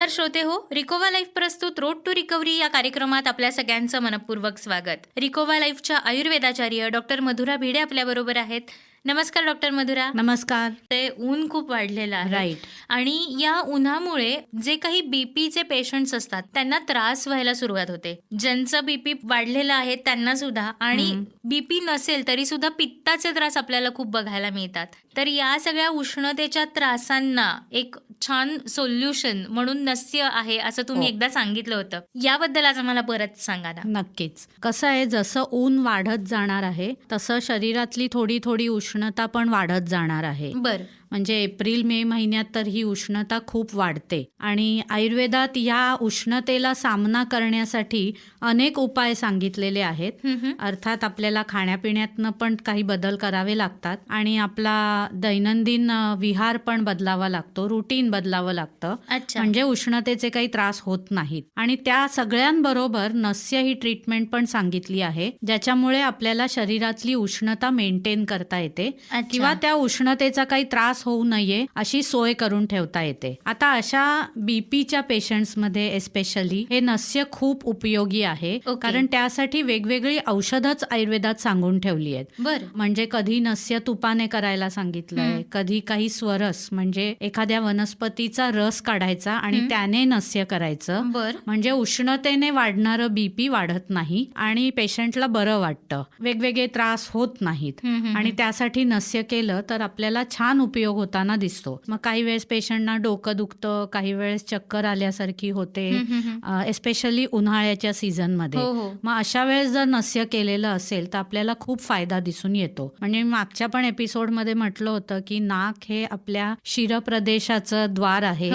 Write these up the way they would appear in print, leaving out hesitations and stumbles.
नमस्कार श्रोते हो, रिकोवा लाईफ प्रस्तुत रोड टू रिकव्हरी या कार्यक्रमात आपल्या सगळ्यांचं मनपूर्वक स्वागत. रिकोवा लाईफच्या आयुर्वेदाचार्य डॉक्टर मधुरा भिडे आपल्या बरोबर आहेत. नमस्कार डॉक्टर मधुरा. नमस्कार. ते ऊन खूप वाढलेलं आहे राईट. आणि या उन्हामुळे जे काही बीपीचे पेशंट्स असतात त्यांना त्रास व्हायला सुरुवात होते. ज्यांचं बीपी वाढलेलं आहे त्यांना सुद्धा, आणि बीपी नसेल तरी सुद्धा पित्ताचे त्रास आपल्याला खूप बघायला मिळतात. तर या सगळ्या उष्णतेच्या त्रासांना एक छान सोल्युशन म्हणून नस्य आहे असं तुम्ही एकदा सांगितलं होतं. याबद्दल आज आम्हाला परत सांगा ना. नक्कीच. कसं आहे, जसं ऊन वाढत जाणार आहे तसं शरीरातली थोडी थोडी उष्णता पण वाढत जाणार आहे. बर. म्हणजे एप्रिल मे महिन्यात तर ही उष्णता खूप वाढते आणि आयुर्वेदात या उष्णतेला सामना करण्यासाठी अनेक उपाय सांगितलेले आहेत. अर्थात आपल्याला खाण्यापिण्यातनं पण काही बदल करावे लागतात आणि आपला दैनंदिन विहार पण बदलावा लागतो, रुटीन बदलावं लागतं. म्हणजे उष्णतेचे काही त्रास होत नाहीत. आणि त्या सगळ्यांबरोबर नस्य ही ट्रीटमेंट पण सांगितली आहे, ज्याच्यामुळे आपल्याला शरीरातली उष्णता मेंटेन करता येते किंवा त्या उष्णतेचा काही त्रास होऊ नये अशी सोय करून ठेवता येते. आता अशा बीपीच्या पेशंट्समध्ये एस्पेशली हे नस्य खूप उपयोगी आहे. कारण त्यासाठी वेगवेगळी औषधच आयुर्वेदात सांगून ठेवली आहेत. म्हणजे कधी नस्य तुपाने करायला सांगितलंय, कधी काही स्वरस म्हणजे एखाद्या वनस्पतीचा रस काढायचा आणि त्याने नस्य करायचं. म्हणजे उष्णतेने वाढणारं बीपी वाढत नाही आणि पेशंटला बरं वाटतं, वेगवेगळे त्रास होत नाहीत. आणि त्यासाठी नस्य केलं तर आपल्याला छान उपयोग होताना दिसतो. मग काही वेळेस पेशंटना डोकं दुखतं, काही वेळेस चक्कर आल्यासारखी होते, एस्पेशली उन्हाळ्याच्या सीझन मध्ये. मग अशा वेळेस जर नस्य केलेलं असेल तर आपल्याला खूप फायदा दिसून येतो. म्हणजे मागच्या पण एपिसोड मध्ये म्हटलं होतं की नाक हे आपल्या शिरप्रदेशाचं द्वार आहे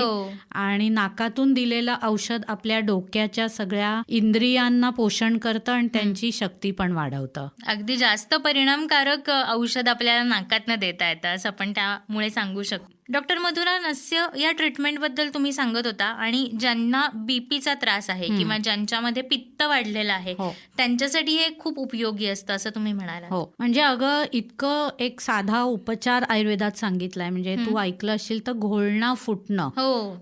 आणि नाकातून दिलेलं औषध आपल्या डोक्याच्या सगळ्या इंद्रियांना पोषण करतं आणि त्यांची शक्ती पण वाढवतं. अगदी जास्त परिणामकारक औषध आपल्याला नाकातनं देता येतं असं आपण त्यामुळे सांगू शकतो. डॉक्टर मधुरा, नस्य या ट्रीटमेंट बद्दल तुम्ही सांगत होता आणि ज्यांना बीपीचा त्रास आहे किंवा ज्यांच्यामध्ये पित्त वाढलेलं आहे त्यांच्यासाठी हे खूप उपयोगी असतं असं तुम्ही म्हणाला. हो, म्हणजे अगं इतकं एक साधा उपचार आयुर्वेदात सांगितलाय. म्हणजे तू ऐकलं असेल तर घोळणं फुटणं,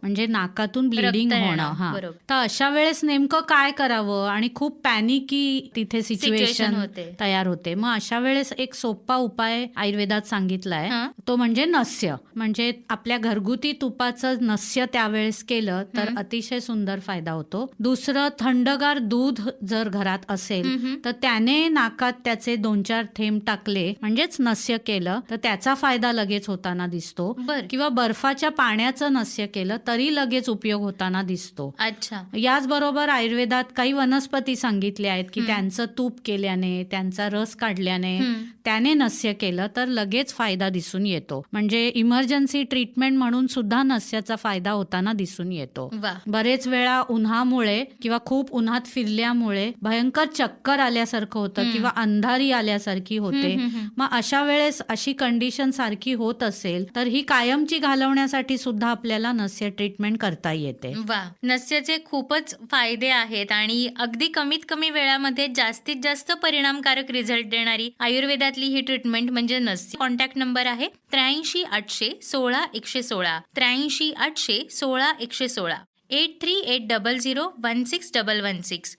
म्हणजे नाकातून ब्लिडिंग होणं. हा, तर अशा वेळेस नेमकं काय करावं आणि खूप पॅनिकी तिथे सिच्युएशन तयार होते. मग अशा वेळेस एक सोपा उपाय आयुर्वेदात सांगितलाय, तो म्हणजे नस्य. म्हणजे आपल्या घरगुती तुपाचं नस्य त्यावेळेस केलं तर अतिशय सुंदर फायदा होतो. दुसरं, थंडगार दूध जर घरात असेल तर त्याने नाकात त्याचे 2-4 थेंब टाकले म्हणजेच नस्य केलं तर त्याचा फायदा लगेच होताना दिसतो. किंवा बर्फाच्या पाण्याचं नस्य केलं तरी लगेच उपयोग होताना दिसतो. अच्छा. याचबरोबर आयुर्वेदात काही वनस्पती सांगितल्या आहेत की त्यांचं तूप केल्याने, त्यांचा रस काढल्याने, त्याने नस्य केलं तर लगेच फायदा दिसून येतो. म्हणजे इमर्जन्सी ट्रीटमेंट म्हणून सुद्धा नस्याचा फायदा होताना दिसून येतो. बरेच वेळा उन्हामुळे किंवा खूप उन्हात फिरल्यामुळे भयंकर चक्कर आल्यासारखं होतं किंवा अंधारी आल्यासारखी होते. मग अशा वेळेस अशी कंडिशन सारखी होत असेल तर ही कायमची घालवण्यासाठी सुद्धा आपल्याला नस्य ट्रीटमेंट करता येते. वा, नस्याचे खूपच फायदे आहेत आणि अगदी कमीत कमी वेळामध्ये जास्तीत जास्त परिणामकारक रिझल्ट देणारी आयुर्वेदातली ही ट्रीटमेंट म्हणजे नस्य. कॉन्टॅक्ट नंबर आहे 83 800 16 116, 83 800 16 116, 8380016116.